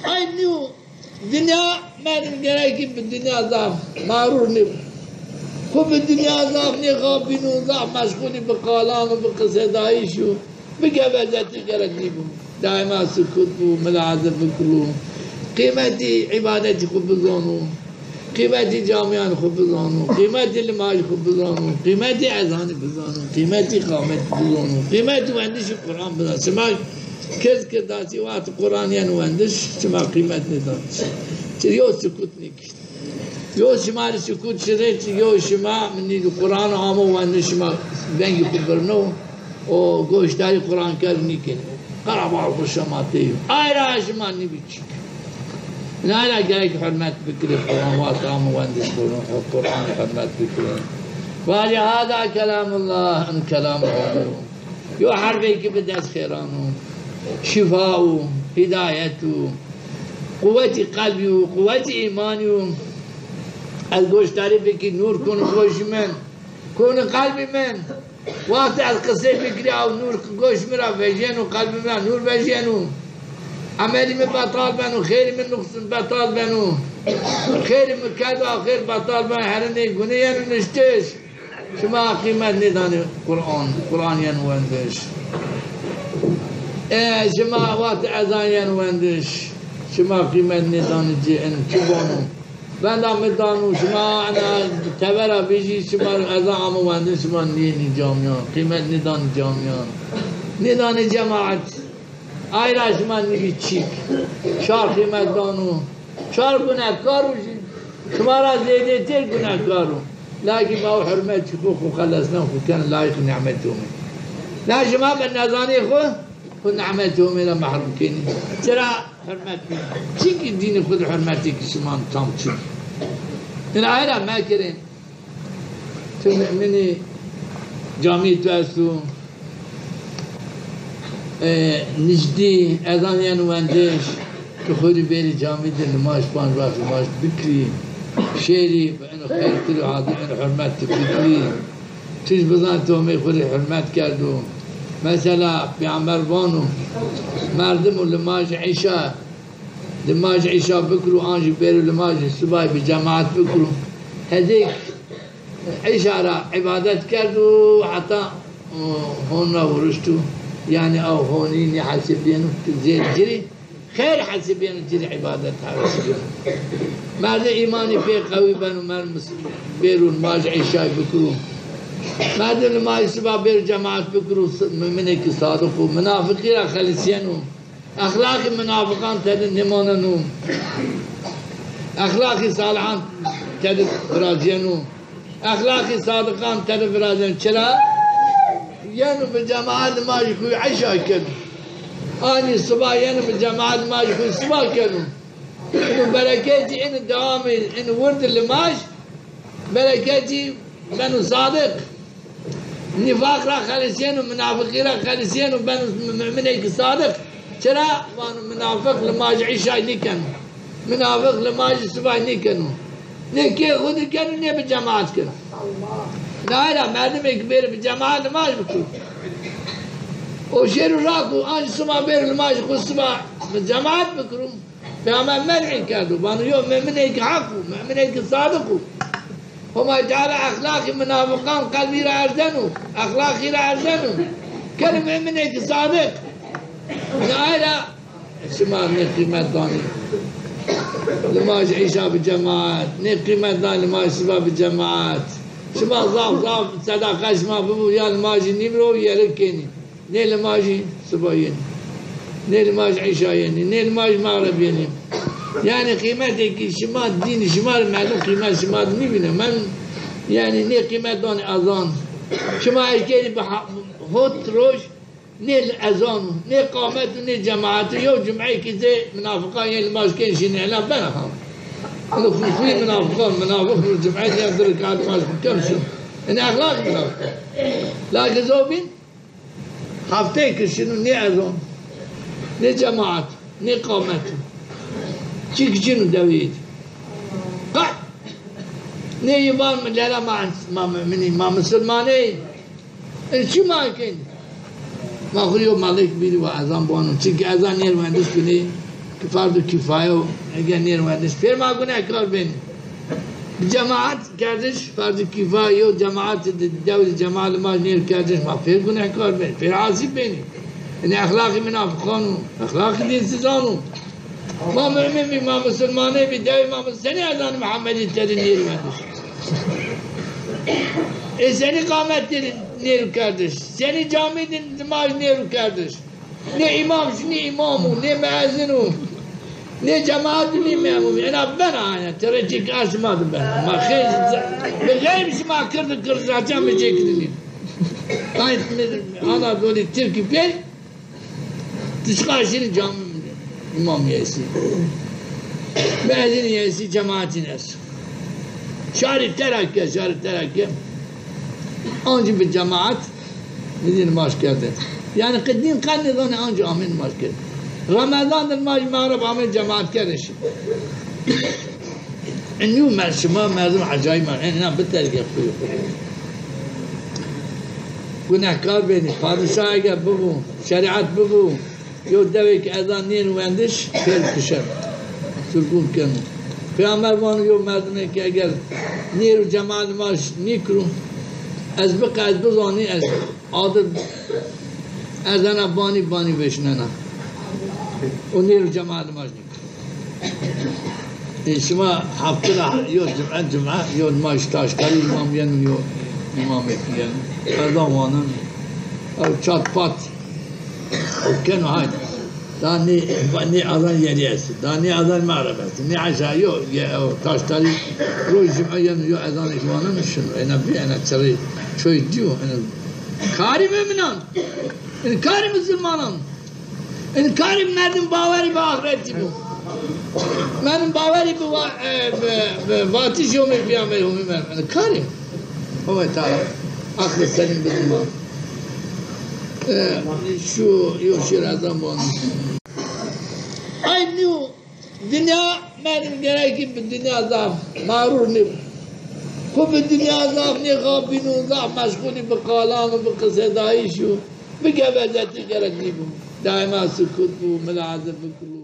aynı dünya benim gerekim bir dünya zaf mağrur ne bu bir dünya zaf ne kabinu zaf meşgulü bir kalamı bir kısedayı şu bir gevezeti gerekli bu daima sükut bu melaze fikru kıymeti ibadeti kubuzonu kıymeti camian kubuzonu kıymeti limaj kubuzonu kıymeti ezanı kubuzonu kıymeti kâmet kubuzonu kıymeti vendişi Kur'an kubuzonu sema kez kedasi vaat Kur'aniyen vendiş sema kıymet ne danış yo sükut ne kişt yo şimali sükut şiret yo şima minni Kur'an amu vendiş şima bengi kubuzonu o goştari Kur'an kerni kene Karabağ kuşamatıyım ayra şima ne biçim لا جايك حرمات بكري القرآن وأطعم وأندس القرآن حرمات بكري ولهذا كلام الله أن كلام الله يحربك بدأس خيرانه شفاء هدايته قوة قلبي وقوة إيماني الجوش تعرفك نور كون جوش من كون قلبي من وقت القصة بكري أو نور جوش مرا فجينو قلبي مرا نور فجينو عملي من بطال بنو خيري من نقصن بطال بنو خيري من كذا خير بطال بنو هرني قنيا نشتش شما قيمة نداني قرآن ينوندش شما وقت أذان ينوندش شما قيمة نداني جي ان تبانو بندا مدانو شما أنا تبرا بيجي شما أذان عموندش شما نيني جامعان قيمة نداني جامعان نداني جماعت Ayraş manni çik, şar kıymetdanu, şar günahkaru, şumara zeydetir günahkaru. Lakin bu hürmet hukuk khalasna hukan layık nimetuhum. La şuma ben nazani khu nimetuhum ila mahrum kini. Tera hürmet. Çünkü dini khud hürmeti ki şuman tam çik. Yani ayra ma kerin. Tüm mümini cami tuasu نجدي أذان ينوندش كخوري بيري جامد نماش بان راح نماش بكري شيري بأنه خير كله عادي من حرمات بكري تيج بزان تومي خوري حرمات كردو مثلا في عمر بانو مردمو لماش عشاء لماش عشاء بكرو آنجي بيرو لماش الصباح بجامعات بكرو هذيك عشاء عبادات كردو حتى هون ورشتو يعني أو هونين حاسبين زين جري خير حاسبين جري عبادة حاسبين ماذا إيماني في قوي بنو مال بيرون ماج عشاء بكرو ماذا لما يسبا بير جماعة بكرو منك صادقو منافقين خلصينو أخلاق منافقان تد نموننو أخلاق صالحان تد برازينو أخلاق صادقان تد برازينو چرا يانو بالجماعات ما يكون عشاء كانوا أنا الصباح يانو بالجماعات ما يكون الصباح كانوا إنه بركاتي إن الدوام إن ورد اللي ماش بركاتي بنو صادق نفاق را خالصين ومنافقين را خالصين وبنو مؤمنين صادق ترى منافق لماش عشاء نكن منافق لماش الصباح نكنوا نكي خود كانوا نيا بالجماعات كانوا لا مردم كبير بالجماعة ما بكون وشيروا راكو أنا سما بير الماج خصما بالجماعة بكرم فما منعي كانوا بانو يوم من هيك حقوا من هيك صادقوا هما جعل أخلاقي منافقان قلبي رأردنوا أخلاقي رأردنوا كلمة من هيك صادق لا سما نقيمة داني لماج عيشة بالجماعات نقيمة داني لماج سبا بالجماعات شما ضاف صدقة شما ببو يا الماجي نمرو يا لكيني نيل الماجي صبايني نيل الماجي عشايني نيل الماجي مغربيني يعني قيمتك شما دين شما المعلوم قيمة شما نبينا من يعني ني قيمة دوني أذان شما الكيني بحط روش نيل أذان ني قامت ني جماعات يو جمعي كذا منافقين الماجي كين شين إعلام بينهم أنا في منافق الجمعية يقدرك على الماش كم شو إن أخلاق منافق لكن زوبين حفتيك شنو ني أذون ني جماعات ني قامت شيك شنو دويد قاعد ني يبان من لا ما مسلماني شو ما كين ما خليو مالك بيدي وأذان بانو شيك أذان يروندس كني که فرد کفایه و اگر نیرومندش پیر ما گناه کار بین جماعت کردش فرد کفایه و جماعت دول جماعت ما نیر کردش ما پیر گناه کار بین پیر عاصب بینی یعنی اخلاقی منافقان و اخلاقی دینسیزان ما مؤمن ما مسلمانه بی دوی ما سنی ازان محمدی تری نیرومندش seni kâmet neru kardeş, seni camide namaz neru kardeş. Ne imam, ne imamu, ne mezunu, ne cemaati, ne memum. Yani ben aynı, terecik açmadım ben. Ama gayb şima kırdı açam ve çekilini. Aynı Anadolu Türkiye, dışkarşını cami imam yesi. Mezun yesi, cemaatin yesi. Şarif terakki. Anca bir cemaat bizim maşkerde. Yani kıddin kanıdan anca amin maşkerde. Ramazan'dır mağrib amin cemaat kardeşim. İnnu merşima mezun acayip var. İnna bitter yapıyor. Günahkar beni. Padişah'a gel bu. Şeriat bu. Yok demek ki ezan niye vendiş? Fel kışar. Türk'ün kendi. Peygamber bana yok mezun ki eğer niye cemaat maş nikru از بزانی از عادت ازن بانی بشننا و نیرو جماعت ماجنی شما هفته یا جمعه یا ماش تاشکاری امام ین یا امام ین ازان وانم او چات پات کنو های دانی ازان یری است دانی ازان معرب است نی عشا یا تاشکاری روی جمعه ین یا ازان اخوانم شنو اینا بی اینا چری شوی دیو کاری müminan kari Müslümanım kari merdim baveri ve ahireti bu benim baveri bu vatiş yomi peygamber yomi ben kari Allah Teala aklı senin bizim şu Şiraz'dan bu aynı dünya benim gerekim bir dünya zaf mağrur ne خب الدنيا ضاف نغابين وضاف مشغولين بقالان وبقصة دايش وبقى بدأت تقرأ دائما سكوت وملاحظة بكل